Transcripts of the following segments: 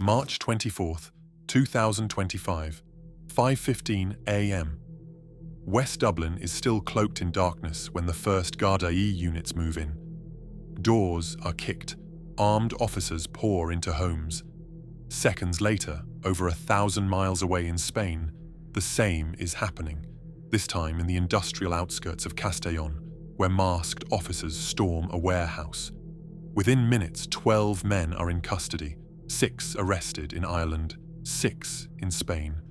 March 24th, 2025, 5:15 a.m. West Dublin is still cloaked in darkness when the first Garda units move in. Doors are kicked, armed officers pour into homes. Seconds later, over 1,000 miles away in Spain, the same is happening, this time in the industrial outskirts of Castellón, where masked officers storm a warehouse. Within minutes, 12 men are in custody, 6 arrested in Ireland, 6 in Spain.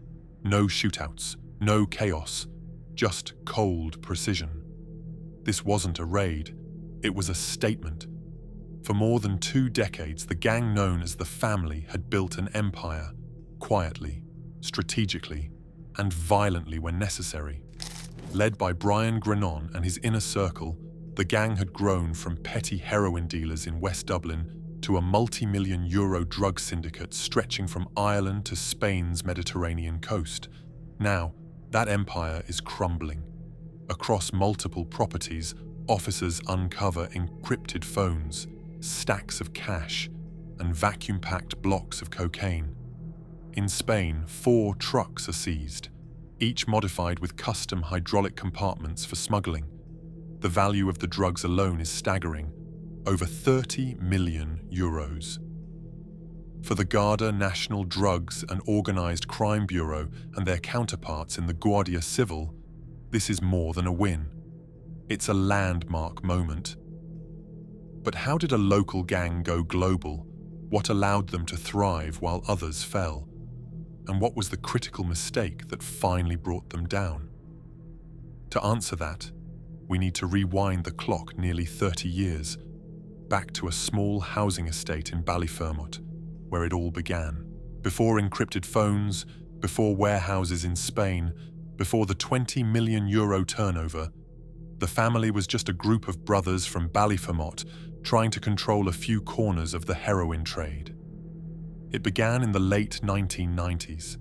No shootouts, no chaos, just cold precision. This wasn't a raid, it was a statement. For more than 2 decades, the gang known as the Family had built an empire, quietly, strategically, and violently when necessary. Led by Brian Grenon and his inner circle, the gang had grown from petty heroin dealers in West Dublin to a multi-million euro drug syndicate stretching from Ireland to Spain's Mediterranean coast. Now, that empire is crumbling. Across multiple properties, officers uncover encrypted phones, stacks of cash, and vacuum-packed blocks of cocaine. In Spain, 4 trucks are seized, each modified with custom hydraulic compartments for smuggling. The value of the drugs alone is staggering, over 30 million euros. For the Garda National Drugs and Organised Crime Bureau and their counterparts in the Guardia Civil, this is more than a win. It's a landmark moment. But how did a local gang go global? What allowed them to thrive while others fell? And what was the critical mistake that finally brought them down? To answer that, we need to rewind the clock nearly 30 years, back to a small housing estate in Ballyfermot, where it all began. Before encrypted phones, before warehouses in Spain, before the 20 million euro turnover, the Family was just a group of brothers from Ballyfermot trying to control a few corners of the heroin trade. It began in the late 1990s,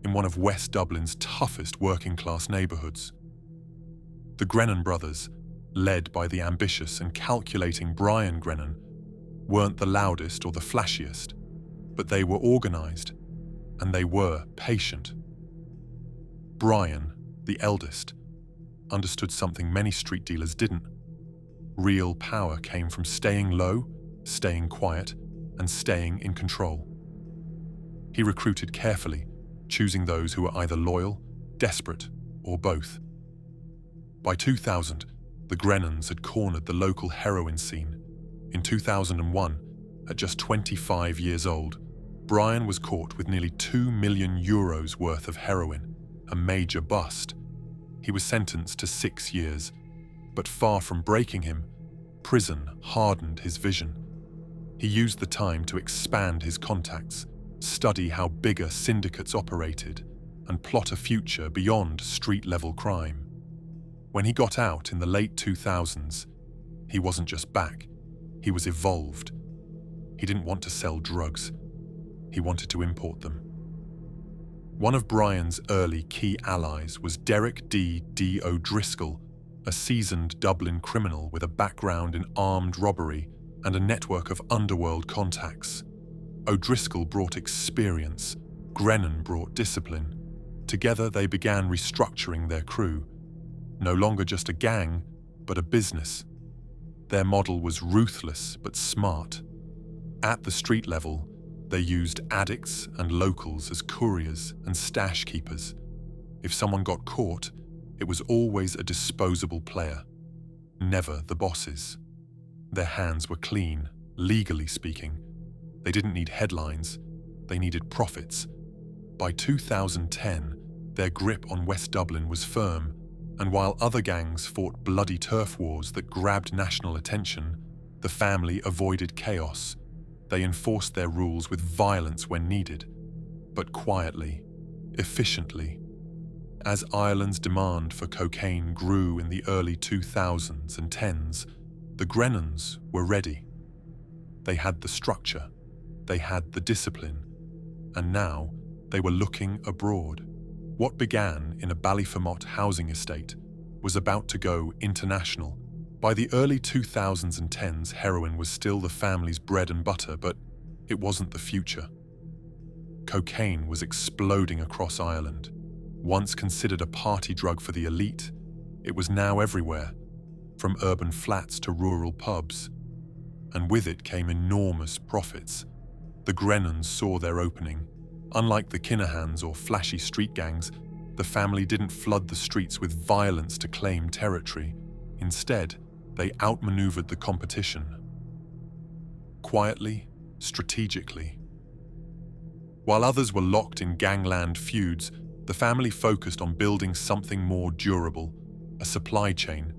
in one of West Dublin's toughest working-class neighbourhoods. The Grenon brothers, led by the ambitious and calculating Brian Grenon, weren't the loudest or the flashiest, but they were organised, and they were patient. Brian, the eldest, understood something many street dealers didn't. Real power came from staying low, staying quiet, and staying in control. He recruited carefully, choosing those who were either loyal, desperate, or both. By 2000, the Grenons had cornered the local heroin scene. In 2001, at just 25 years old, Brian was caught with nearly 2 million euros worth of heroin, a major bust. He was sentenced to 6 years, but far from breaking him, prison hardened his vision. He used the time to expand his contacts, study how bigger syndicates operated, and plot a future beyond street-level crime. When he got out in the late 2000s, he wasn't just back, he was evolved. He didn't want to sell drugs, he wanted to import them. One of Brian's early key allies was Derek D. O'Driscoll, a seasoned Dublin criminal with a background in armed robbery and a network of underworld contacts. O'Driscoll brought experience, Grenon brought discipline. Together they began restructuring their crew. No longer just a gang, but a business. Their model was ruthless but smart. At the street level, they used addicts and locals as couriers and stash keepers. If someone got caught, it was always a disposable player, never the bosses. Their hands were clean, legally speaking. They didn't need headlines, they needed profits. By 2010, their grip on West Dublin was firm, and while other gangs fought bloody turf wars that grabbed national attention, the Family avoided chaos. They enforced their rules with violence when needed, but quietly, efficiently. As Ireland's demand for cocaine grew in the early 2000s and 10s, the Grenons were ready. They had the structure, they had the discipline, and now they were looking abroad. What began in a Ballyfermot housing estate was about to go international. By the early 2000s and 10s, heroin was still the Family's bread and butter, but it wasn't the future. cocaine was exploding across Ireland. Once considered a party drug for the elite, it was now everywhere, from urban flats to rural pubs. And with it came enormous profits. The Grennans saw their opening. Unlike the Kinahans or flashy street gangs, the family didn't flood the streets with violence to claim territory. Instead, they outmaneuvered the competition. Quietly, strategically. While others were locked in gangland feuds, the family focused on building something more durable, a supply chain.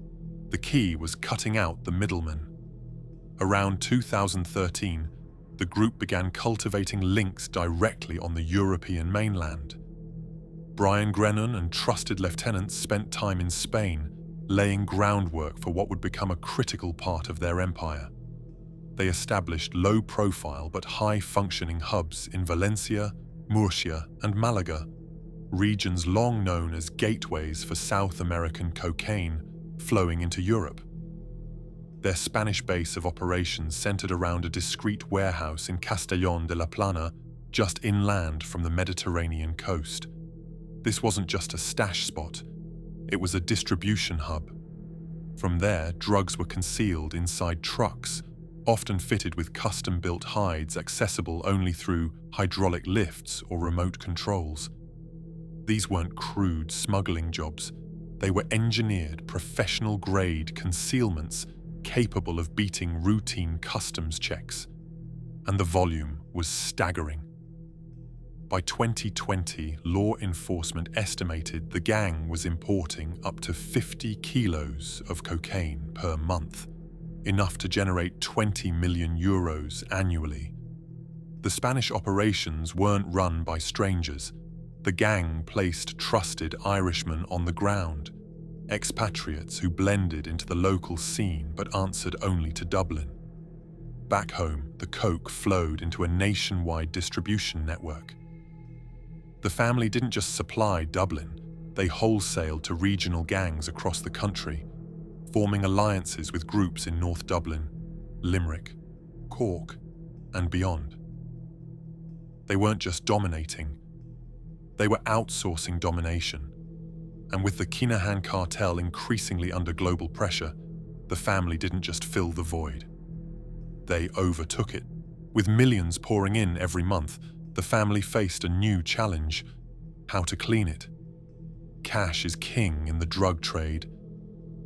The key was cutting out the middlemen. Around 2013, the group began cultivating links directly on the European mainland. Brian Grennan and trusted lieutenants spent time in Spain, laying groundwork for what would become a critical part of their empire. They established low-profile but high-functioning hubs in Valencia, Murcia, and Malaga, regions long known as gateways for South American cocaine flowing into Europe. Their Spanish base of operations centered around a discreet warehouse in Castellón de la Plana, just inland from the Mediterranean coast. This wasn't just a stash spot, it was a distribution hub. From there, drugs were concealed inside trucks, often fitted with custom-built hides accessible only through hydraulic lifts or remote controls. These weren't crude smuggling jobs. They were engineered, professional-grade concealments capable of beating routine customs checks. And the volume was staggering. By 2020, law enforcement estimated the gang was importing up to 50 kilos of cocaine per month, enough to generate 20 million euros annually. The Spanish operations weren't run by strangers. The gang placed trusted Irishmen on the ground, expatriates who blended into the local scene but answered only to Dublin. Back home, the coke flowed into a nationwide distribution network. The family didn't just supply Dublin, they wholesaled to regional gangs across the country, forming alliances with groups in North Dublin, Limerick, Cork, and beyond. They weren't just dominating, they were outsourcing domination. And with the Kinahan cartel increasingly under global pressure, the family didn't just fill the void. They overtook it. With millions pouring in every month, the family faced a new challenge: how to clean it. Cash is king in the drug trade,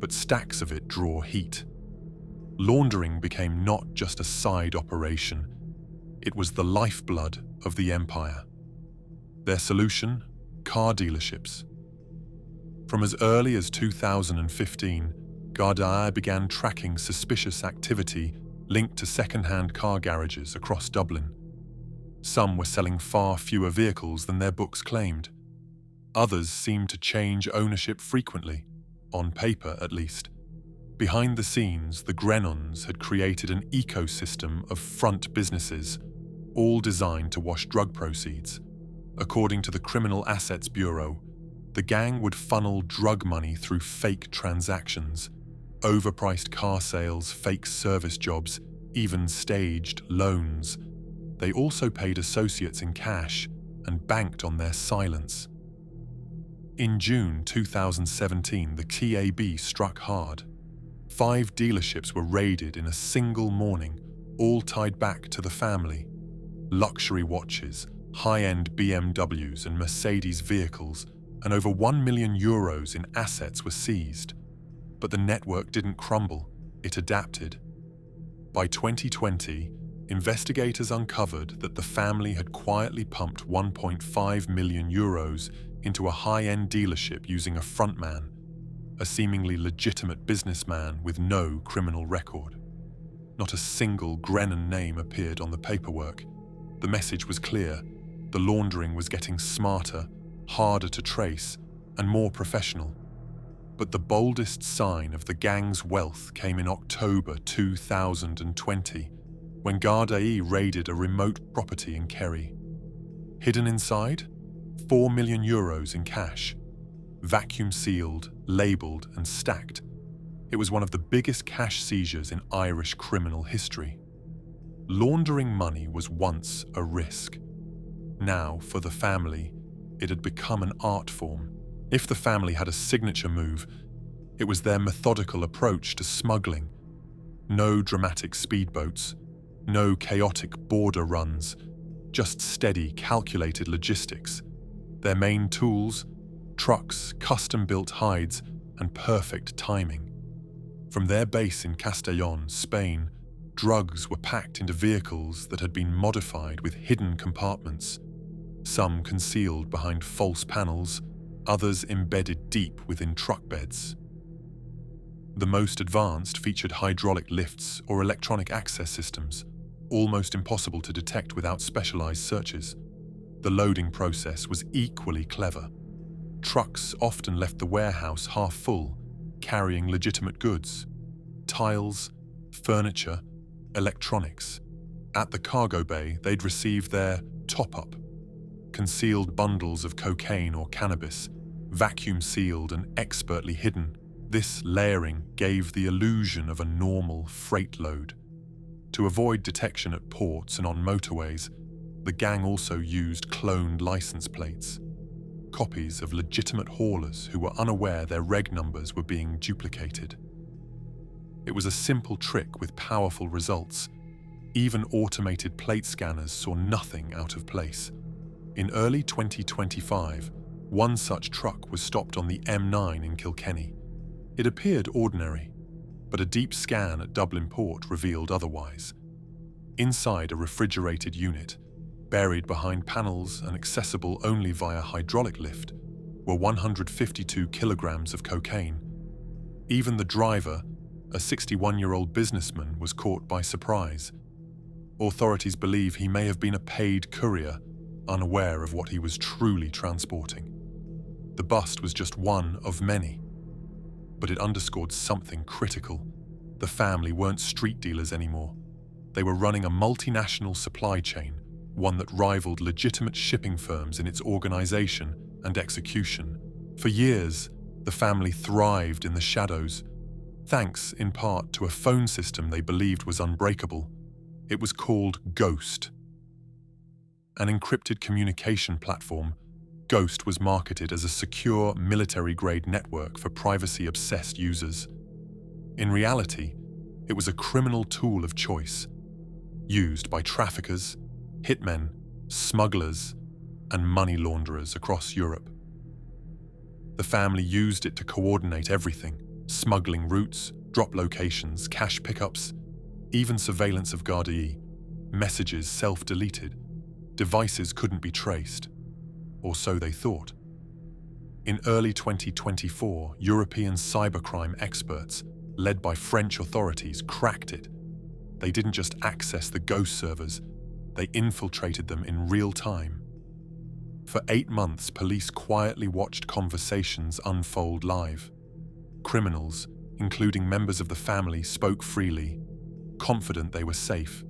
but stacks of it draw heat. Laundering became not just a side operation, it was the lifeblood of the empire. Their solution? Car dealerships. From as early as 2015, Gardaí began tracking suspicious activity linked to second-hand car garages across Dublin. Some were selling far fewer vehicles than their books claimed. Others seemed to change ownership frequently, on paper at least. Behind the scenes, the Grennans had created an ecosystem of front businesses, all designed to wash drug proceeds. According to the Criminal Assets Bureau, the gang would funnel drug money through fake transactions, overpriced car sales, fake service jobs, even staged loans. They also paid associates in cash and banked on their silence. In June 2017, the TAB struck hard. 5 dealerships were raided in a single morning, all tied back to the family. Luxury watches, high-end BMWs and Mercedes vehicles, and over €1 million in assets were seized. But the network didn't crumble, it adapted. By 2020, investigators uncovered that the family had quietly pumped €1.5 million into a high-end dealership using a frontman, a seemingly legitimate businessman with no criminal record. Not a single Grennan name appeared on the paperwork. The message was clear: the laundering was getting smarter, harder to trace, and more professional. But the boldest sign of the gang's wealth came in October 2020, when Gardaí raided a remote property in Kerry. Hidden inside? €4 million in cash. Vacuum-sealed, labelled, and stacked. It was one of the biggest cash seizures in Irish criminal history. Laundering money was once a risk. Now, for the family, it had become an art form. If the family had a signature move, it was their methodical approach to smuggling. No dramatic speedboats, no chaotic border runs, just steady, calculated logistics. Their main tools: trucks, custom-built hides, and perfect timing. From their base in Castellón, Spain, drugs were packed into vehicles that had been modified with hidden compartments, some concealed behind false panels, others embedded deep within truck beds. The most advanced featured hydraulic lifts or electronic access systems, almost impossible to detect without specialized searches. The loading process was equally clever. Trucks often left the warehouse half full, carrying legitimate goods: tiles, furniture, electronics. At the cargo bay, they'd receive their top-up: concealed bundles of cocaine or cannabis, vacuum-sealed and expertly hidden. This layering gave the illusion of a normal freight load. To avoid detection at ports and on motorways, the gang also used cloned license plates, copies of legitimate haulers who were unaware their reg numbers were being duplicated. It was a simple trick with powerful results. Even automated plate scanners saw nothing out of place. In early 2025, one such truck was stopped on the M9 in Kilkenny. It appeared ordinary, but a deep scan at Dublin Port revealed otherwise. Inside a refrigerated unit, buried behind panels and accessible only via hydraulic lift, were 152 kilograms of cocaine. Even the driver, a 61-year-old businessman, was caught by surprise. Authorities believe he may have been a paid courier, unaware of what he was truly transporting. The bust was just one of many, but it underscored something critical. The family weren't street dealers anymore. They were running a multinational supply chain, one that rivaled legitimate shipping firms in its organization and execution. For years, the family thrived in the shadows, thanks in part to a phone system they believed was unbreakable. It was called Ghost. An encrypted communication platform, Ghost was marketed as a secure military-grade network for privacy-obsessed users. In reality, it was a criminal tool of choice, used by traffickers, hitmen, smugglers, and money launderers across Europe. The family used it to coordinate everything: smuggling routes, drop locations, cash pickups, even surveillance of gardaí. Messages self-deleted. Devices couldn't be traced, or so they thought. In early 2024, European cybercrime experts, led by French authorities, cracked it. They didn't just access the Ghost servers, they infiltrated them in real time. For 8 months, police quietly watched conversations unfold live. Criminals, including members of the family, spoke freely, confident they were safe.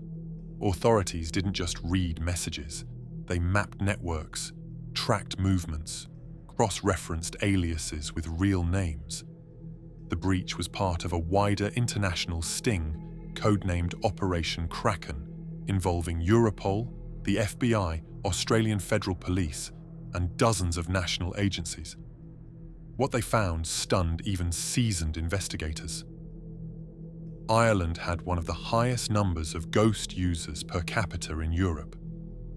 Authorities didn't just read messages, they mapped networks, tracked movements, cross-referenced aliases with real names. The breach was part of a wider international sting, codenamed Operation Kraken, involving Europol, the FBI, Australian Federal Police, and dozens of national agencies. What they found stunned even seasoned investigators. Ireland had one of the highest numbers of Ghost users per capita in Europe.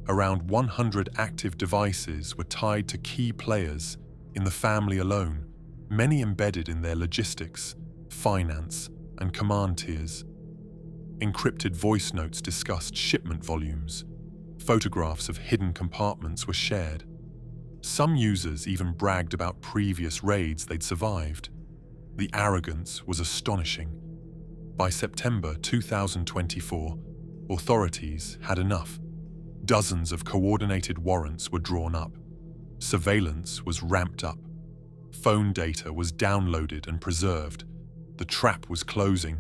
Around 100 active devices were tied to key players in the family alone, many embedded in their logistics, finance, and command tiers. Encrypted voice notes discussed shipment volumes. Photographs of hidden compartments were shared. Some users even bragged about previous raids they'd survived. The arrogance was astonishing. By September 2024, authorities had enough. Dozens of coordinated warrants were drawn up. Surveillance was ramped up. Phone data was downloaded and preserved. The trap was closing.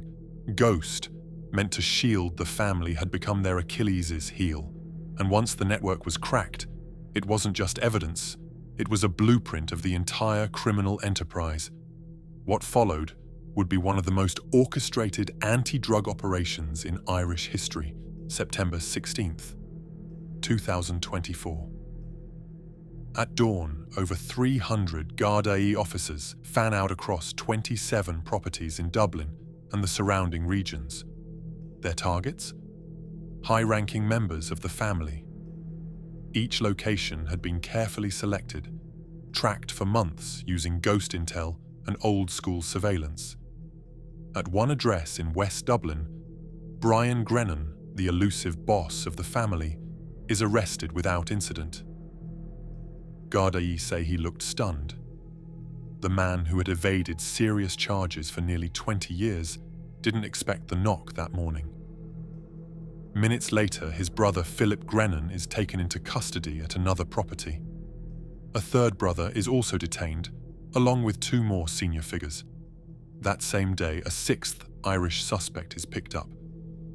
Ghost, meant to shield the family, had become their Achilles' heel. And once the network was cracked, it wasn't just evidence, it was a blueprint of the entire criminal enterprise. What followed would be one of the most orchestrated anti-drug operations in Irish history. September 16th, 2024. At dawn, over 300 Gardaí officers fan out across 27 properties in Dublin and the surrounding regions. Their targets? High-ranking members of the family. Each location had been carefully selected, tracked for months using ghost intel and old-school surveillance. At one address in West Dublin, Brian Grennan, the elusive boss of the family, is arrested without incident. Gardaí say he looked stunned. The man who had evaded serious charges for nearly 20 years didn't expect the knock that morning. Minutes later, his brother Philip Grennan is taken into custody at another property. A third brother is also detained, along with two more senior figures. That same day, a sixth Irish suspect is picked up,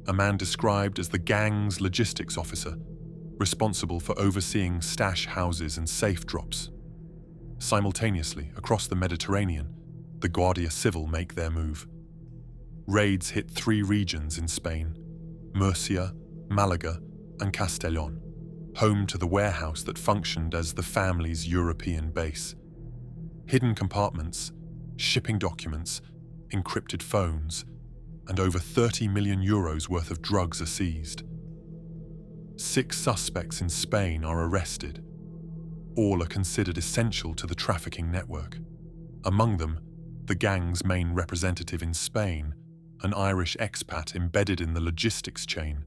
a man described as the gang's logistics officer, responsible for overseeing stash houses and safe drops. Simultaneously, across the Mediterranean, the Guardia Civil make their move. Raids hit 3 regions in Spain: Murcia, Malaga, and Castellón, home to the warehouse that functioned as the family's European base. Hidden compartments, shipping documents, encrypted phones, and over 30 million euros worth of drugs are seized. 6 suspects in Spain are arrested. All are considered essential to the trafficking network. Among them, the gang's main representative in Spain, an Irish expat embedded in the logistics chain.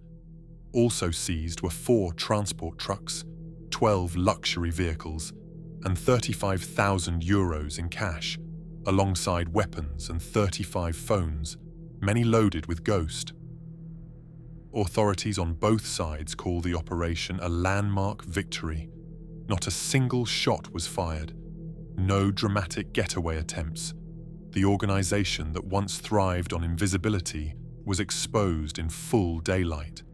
Also seized were 4 transport trucks, 12 luxury vehicles, and 35,000 euros in cash, alongside weapons and 35 phones, many loaded with ghost. Authorities on both sides call the operation a landmark victory. Not a single shot was fired. No dramatic getaway attempts. The organization that once thrived on invisibility was exposed in full daylight.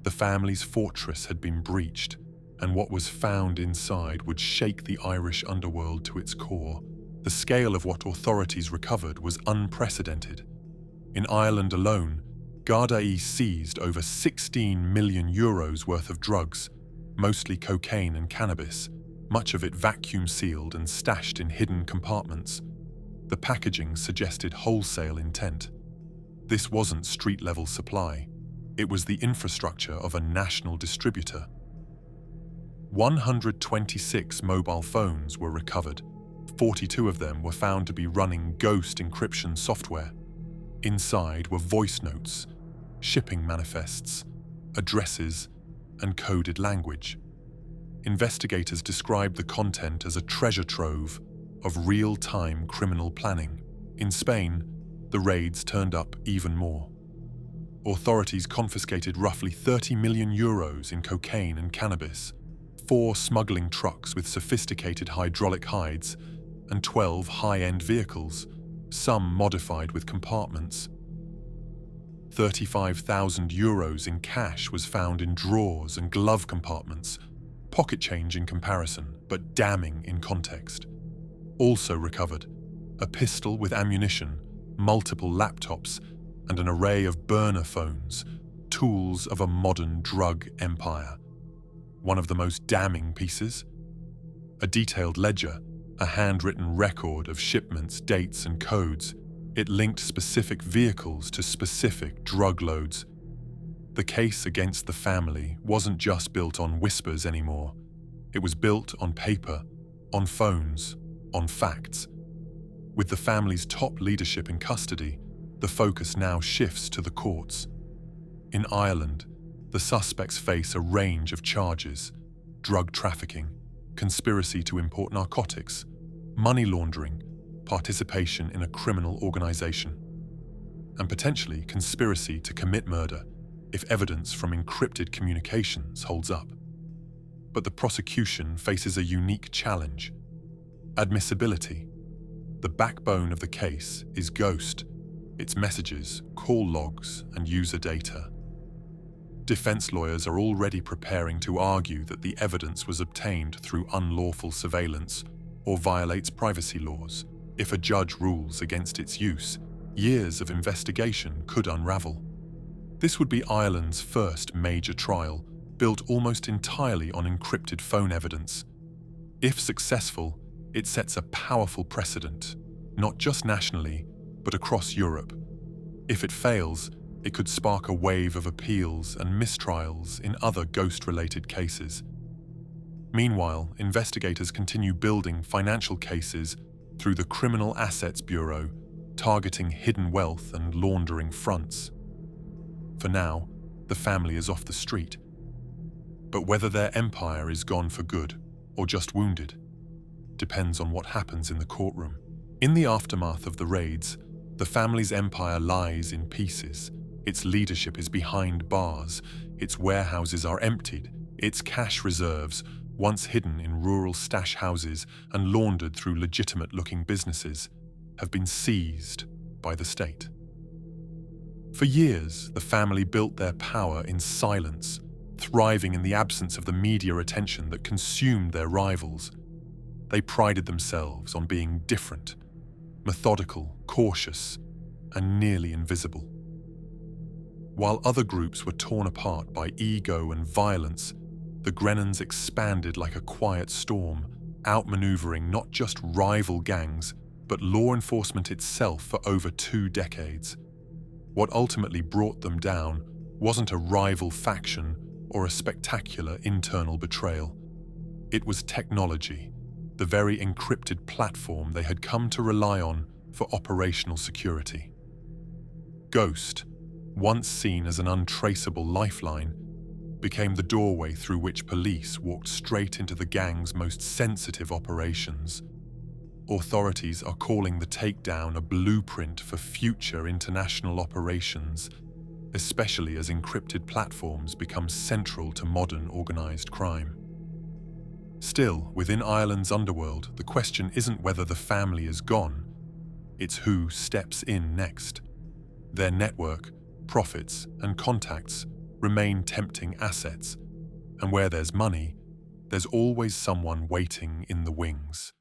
The family's fortress had been breached, and what was found inside would shake the Irish underworld to its core. The scale of what authorities recovered was unprecedented. In Ireland alone, Gardaí seized over 16 million euros worth of drugs, mostly cocaine and cannabis, much of it vacuum-sealed and stashed in hidden compartments. The packaging suggested wholesale intent. This wasn't street-level supply. It was the infrastructure of a national distributor. 126 mobile phones were recovered. 42 of them were found to be running ghost encryption software. Inside were voice notes, shipping manifests, addresses, and coded language. Investigators described the content as a treasure trove of real-time criminal planning. In Spain, the raids turned up even more. Authorities confiscated roughly 30 million euros in cocaine and cannabis, 4 smuggling trucks with sophisticated hydraulic hides, and 12 high-end vehicles, some modified with compartments. 35,000 euros in cash was found in drawers and glove compartments, pocket change in comparison, but damning in context. Also recovered, a pistol with ammunition, multiple laptops, and an array of burner phones, tools of a modern drug empire. One of the most damning pieces? A detailed ledger, a handwritten record of shipments, dates, and codes. It linked specific vehicles to specific drug loads. The case against the family wasn't just built on whispers anymore. It was built on paper, on phones, on facts. With the family's top leadership in custody, the focus now shifts to the courts. In Ireland, the suspects face a range of charges: drug trafficking, conspiracy to import narcotics, money laundering, participation in a criminal organization, and potentially conspiracy to commit murder if evidence from encrypted communications holds up. But the prosecution faces a unique challenge: admissibility. The backbone of the case is ghost, its messages, call logs, and user data. Defense lawyers are already preparing to argue that the evidence was obtained through unlawful surveillance or violates privacy laws. If a judge rules against its use, years of investigation could unravel. This would be Ireland's first major trial, built almost entirely on encrypted phone evidence. If successful, it sets a powerful precedent, not just nationally, but across Europe. If it fails, it could spark a wave of appeals and mistrials in other ghost-related cases. Meanwhile, investigators continue building financial cases through the Criminal Assets Bureau, targeting hidden wealth and laundering fronts. For now, the family is off the street. But whether their empire is gone for good or just wounded depends on what happens in the courtroom. In the aftermath of the raids, the family's empire lies in pieces. Its leadership is behind bars, its warehouses are emptied, its cash reserves, once hidden in rural stash houses and laundered through legitimate-looking businesses, have been seized by the state. For years, the family built their power in silence, thriving in the absence of the media attention that consumed their rivals. They prided themselves on being different, methodical, cautious, and nearly invisible. While other groups were torn apart by ego and violence, the Grennans expanded like a quiet storm, outmaneuvering not just rival gangs, but law enforcement itself for over 2 decades. What ultimately brought them down wasn't a rival faction or a spectacular internal betrayal. It was technology, the very encrypted platform they had come to rely on for operational security. Ghost, once seen as an untraceable lifeline, became the doorway through which police walked straight into the gang's most sensitive operations. Authorities are calling the takedown a blueprint for future international operations, especially as encrypted platforms become central to modern organized crime. Still, within Ireland's underworld, the question isn't whether the family is gone, it's who steps in next. Their network, profits, and contacts remain tempting assets, and where there's money, there's always someone waiting in the wings.